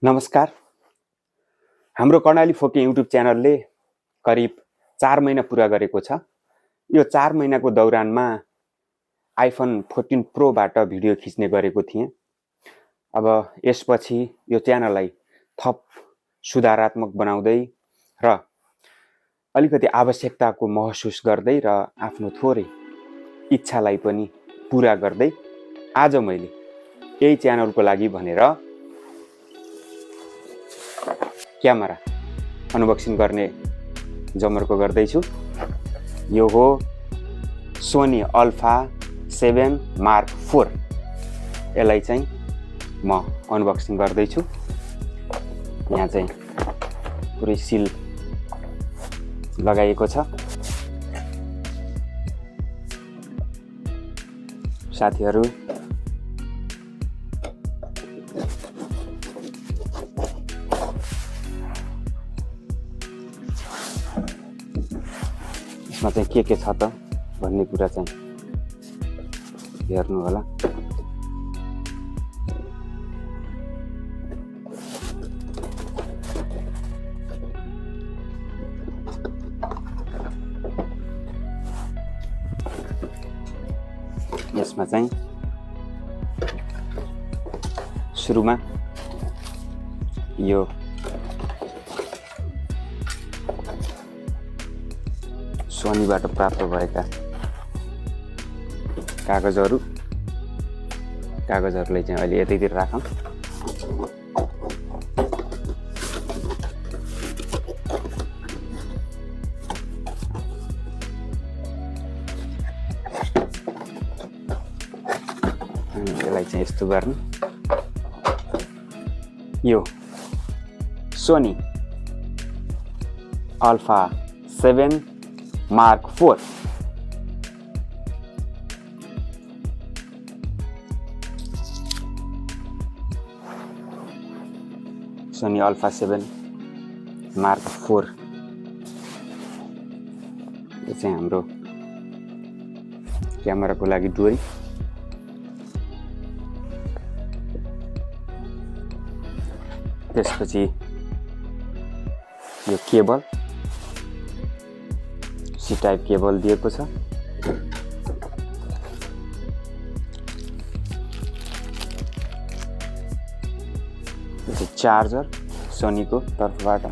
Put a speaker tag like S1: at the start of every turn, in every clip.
S1: नमस्कार। हाम्रो कर्णाली फोके युट्युब च्यानलले करिब 4 महिना पुरा गरेको छ। यो 4 महिनाको दौरानमा आइफोन 14 प्रोबाट भिडियो खिच्ने गरेको थिएँ। अब यसपछि यो च्यानललाई थप सुधारात्मक बनाउँदै र अलिकति आवश्यकताको महसुस गर्दै र आफ्नो थोरै इच्छालाई पनि पुरा गर्दै आज मैले यही च्यानलको लागि भनेर क्यामेरा अनबक्सिङ गर्ने जमर्को गर्दैछु। यो हो सोनी A7iv Sony। यसलाई चाहिँ म अनबक्सिङ गर्दैछु। यहाँ चाहिँ पुरै सिल लगाइएको छ। साथीहरू यसमा चाहिँ के छ त भन्ने कुरा चाहिँ हेर्नु होला। यसमा चाहिँ सुरुमा यो सोनीबाट प्राप्त भएका कागजहरूलाई चाहिँ अहिले यतैतिर राखौँ। यसलाई चाहिँ यस्तो गर्नु। यो Sony A7iv Mark IV Sony A7iv Mark IV यो चाहिँ हाम्रो क्यामेराको लागि डोरी। त्यसपछि यो केबल सी टाइप केबल दिएको छ। यो चार्जर सोनीको तर्फबाट।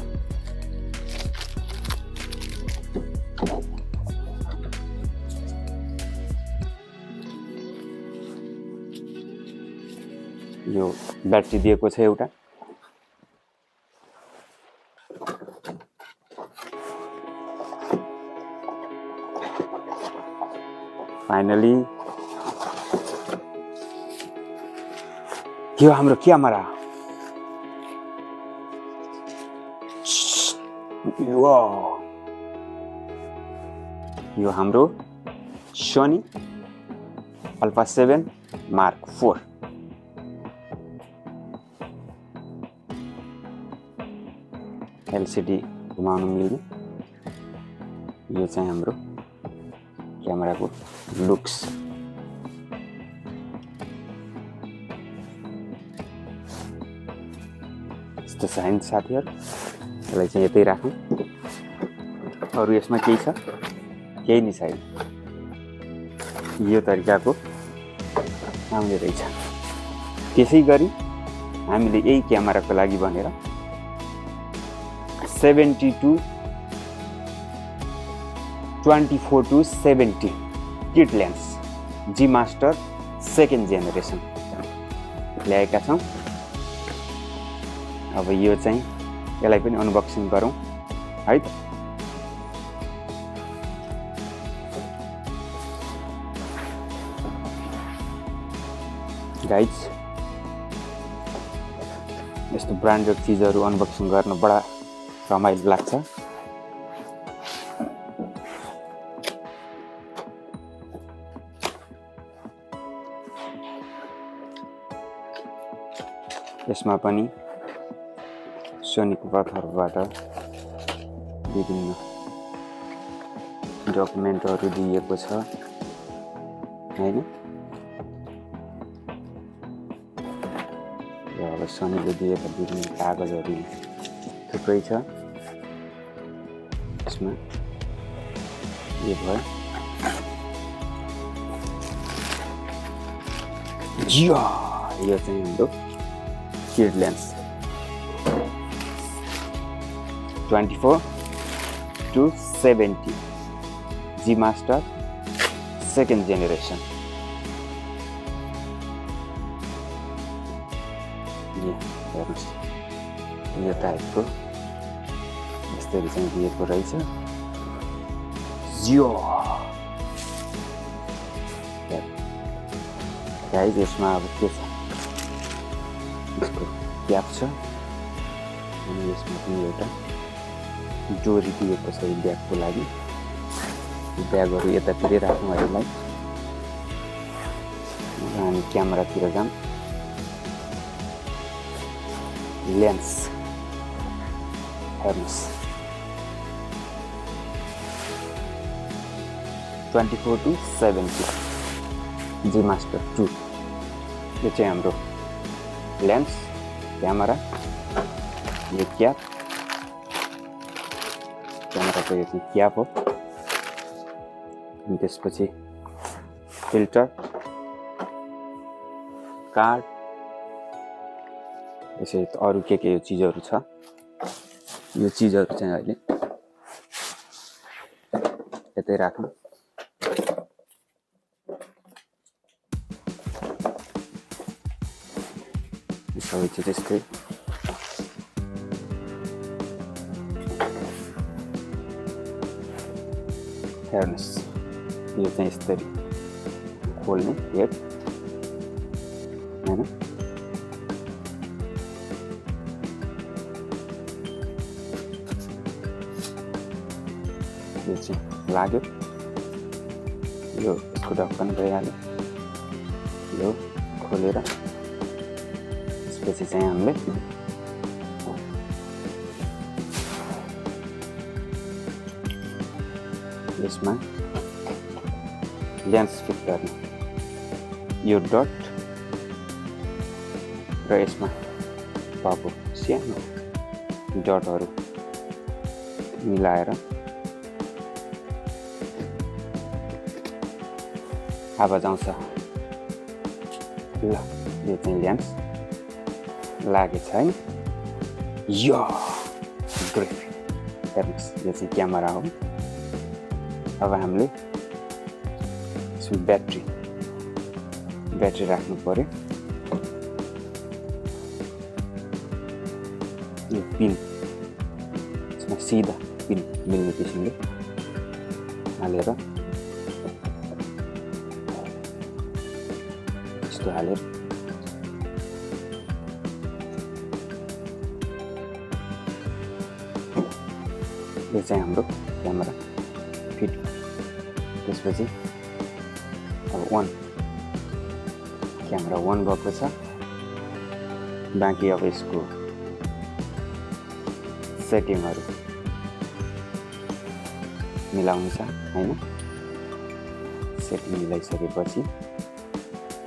S1: यो ब्याट्री दिएको छ एउटा। फाइनली यो हाम्रो क्यामेरा। यो हाम्रो Sony A7iv Mark IV। LCD घुमाउन मिल्ने। यो चाहिँ हाम्रो क्यामेराको लुक्स। यस्तो छ हैन साथीहरू। यसलाई चाहिँ यतै राखौँ। अरू यसमा केही छ? केही नै छैन। यो तरिकाको आउने रहेछ। त्यसै गरी हामीले यही क्यामेराको लागि भनेर 24-70 किट लेन्स Gmaster II जेनेरेसन ल्याएका छौँ। अब यो चाहिँ यसलाई पनि अनबक्सिङ गरौँ है त। गाइज यस्तो ब्रान्डेड चिजहरू अनबक्सिङ गर्न बडा रमाइलो लाग्छ। यसमा पनि सोनीको तर्फबाट विभिन्न डकुमेन्टहरू दिएको छ हैन। अब सनीले दिएका विभिन्न कागजहरू थुप्रै छ। यसमा यो भयो जियो, यो चाहिँ हाम्रो kid lens 24-70 Gmaster second generation। हेर्नुहोस् यो टाइपको यस्तरी चाहिँ दिएको रहेछ जियो। गाइस यसमा अब के छ, यसको क्याप छ अनि यसमा पनि एउटा डोरी दिएको छ ब्यागको लागि। ब्यागहरू यतातिर राख्नु यसलाई। हामी क्यामेरातिर जाऊँ। लेन्स हेर्नुहोस् 24-70 Gmaster II। यो चाहिँ हाम्रो लेन्स, क्यामेरा, यो क्याप, क्यामेराको यो चाहिँ क्याप हो। अनि त्यसपछि फिल्टर, कार्ड, यसै अरू के यो चिजहरू छ। यो चिजहरू चाहिँ अहिले यतै राख्नु। सबै चिज यस्तै। हेर्नुहोस् यो चाहिँ यस्तरी खोल्ने हेड हैन। यो चाहिँ लाग्यो, यो यसको ढक्कन भइहाल्यो। यो खोलेर त्यसपछि चाहिँ हामीले यसमा लेन्स फिट गर्ने यो डट र यसमा भएको सानो डटहरू मिलाएर आवाज आउँछ। ल यो चाहिँ लेन्स लागेको छ है। यो ग्रेट। हेर्नुहोस् यो चाहिँ क्यामेरा हो। अब हामीले यसमा ब्याट्री राख्नु पर्यो। यो पिन यसमा सिधा पिन मिल्ने किसिमले हालेर यस्तो हालेर यो चाहिँ हाम्रो क्यामेरा फिट। त्यसपछि अब क्यामेरा 1 भएको छ। बाँकी अब यसको सेटिङहरू मिलाउनु छ हैन। सेटिङ मिलाइसकेपछि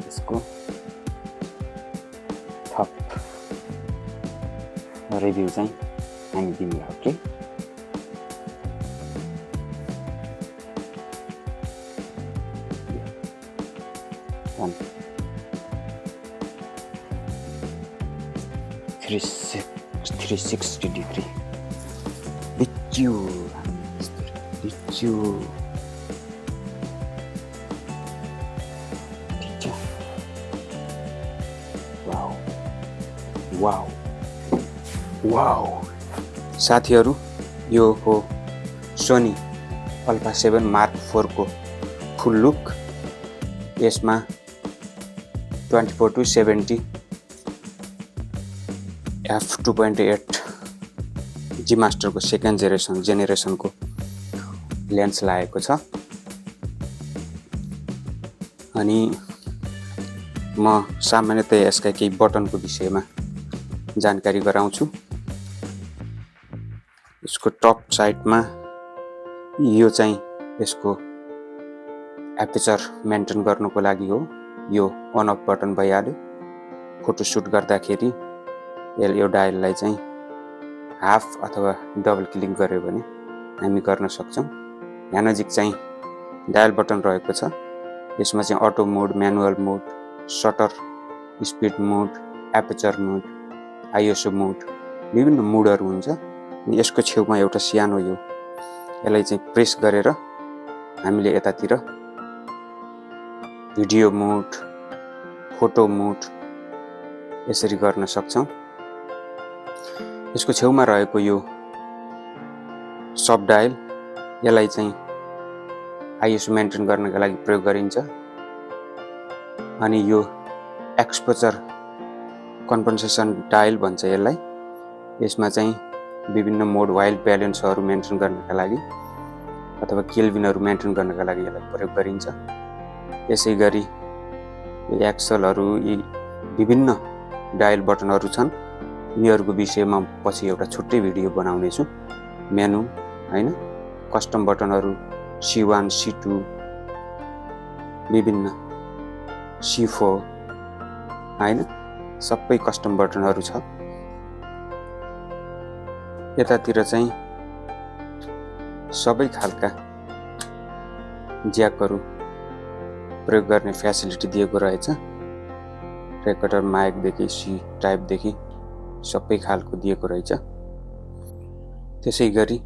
S1: यसको थप रिभ्यू चाहिँ हामी दिउँला। Okay One. 360 degree. Bichu. Wow. साथीहरू यो हो सोनी A7iv Mark IV को फुल लुक। यसमा 24-70 f2.8 Gmaster को सेकेन्ड जेनेरेसन को लेन्स लागेको छ। अनि म सामान्यतया यसका केही बटनको विषयमा जानकारी गराउँछु। यसको टप साइडमा यो चाहिँ यसको एपर्चर मेन्टेन गर्नको लागि हो। यो अन अफ बटन भइहाल्यो। फोटो सुट गर्दाखेरि यो डायललाई चाहिँ हाफ अथवा डबल क्लिक गर्यो भने हामी गर्न सक्छौँ। यहाँ नजिक चाहिँ डायल बटन रहेको छ। यसमा चाहिँ अटो मोड, म्यानुअल मोड, सटर स्पिड मोड, एपर्चर मोड, आइएसओ मोड, विभिन्न मोडहरू हुन्छ। अनि यसको छेउमा एउटा सानो यसलाई चाहिँ प्रेस गरेर हामीले यतातिर भिडियो मोड, फोटो मोड यसरी गर्न सक्छौँ। यसको छेउमा रहेको यो सब डायल, यसलाई चाहिँ आइएसओ मेन्टेन गर्नका लागि प्रयोग गरिन्छ। अनि यो एक्सपोजर कम्पन्सेसन डायल भन्छ यसलाई। यसमा चाहिँ विभिन्न मोड, वाइल्ड ब्यालेन्सहरू मेन्टेन गर्नका लागि अथवा केल्भिनहरू मेन्टेन गर्नका लागि यसलाई प्रयोग गरिन्छ। यसै गरी एक्सलहरू, यी विभिन्न डायल बटनहरू छन्। यिनीहरूको विषयमा पछि एउटा छुट्टै भिडियो बनाउनेछु। मेनु हैन, कस्टम बटनहरू C1, C2, विभिन्न C4 हैन, सबै कस्टम बटनहरू छ। यतातिर चाहिँ सबै खालका ज्याकहरू प्रयोग गर्ने फ्यासिलिटी दिएको रहेछ। रेकर्डर माइकदेखि सी टाइपदेखि सबै खालको दिएको रहेछ। त्यसै गरी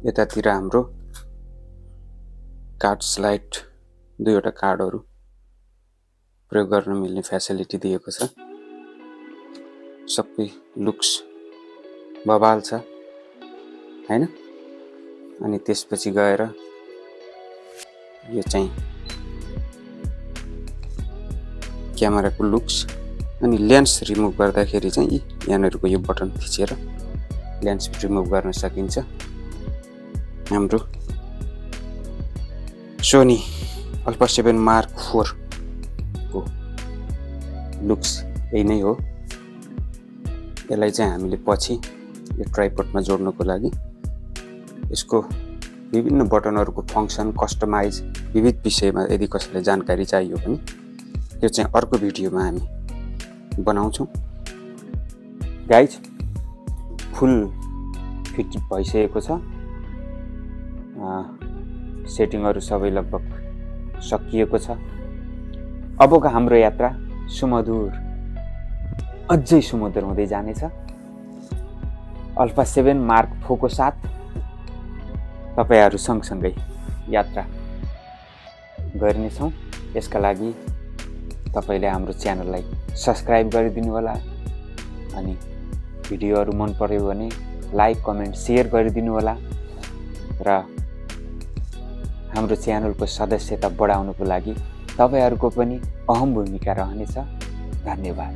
S1: यतातिर हाम्रो कार्ड स्लाइड, दुईवटा कार्डहरू प्रयोग गर्न मिल्ने फ्यासिलिटी दिएको छ। सबै लुक्स बबाल छ हैन। अनि त्यसपछि गएर यो चाहिँ क्यामेराको लुक्स। अनि लेन्स रिमुभ गर्दाखेरि चाहिँ यहाँनिरको यो बटन थिचेर लेन्स रिमुभ गर्न सकिन्छ। हाम्रो सोनी A7iv Mark IV को लुक्स यही नै हो। यसलाई चाहिँ हामीले पछि यो ट्राइपडमा जोड्नको लागि यसको विभिन्न बटनहरूको फङ्सन, कस्टमाइज, विविध विषयमा यदि कसैलाई जानकारी चाहियो भने यो चाहिँ अर्को भिडियोमा हामी बनाउँछौँ। गाइज, फुल फिट भइसकेको छ। सेटिङहरू सबै लगभग सकिएको छ। अबको हाम्रो यात्रा सुमधुर, अझै सुमधुर हुँदै जानेछ। A7iv Mark IV को साथ तपाईहरु सँगसँगै यात्रा गर्नेछौँ। यसका लागि तपाईले हाम्रो च्यानललाई सब्स्क्राइब गरिदिनु होला। अनि भिडियोहरू मन पर्यो भने लाइक, कमेन्ट, शेयर गरिदिनु होला। र हाम्रो च्यानलको सदस्यता बढाउनको लागि तपाईहरुको पनि अहम भूमिका रहनेछ। धन्यवाद।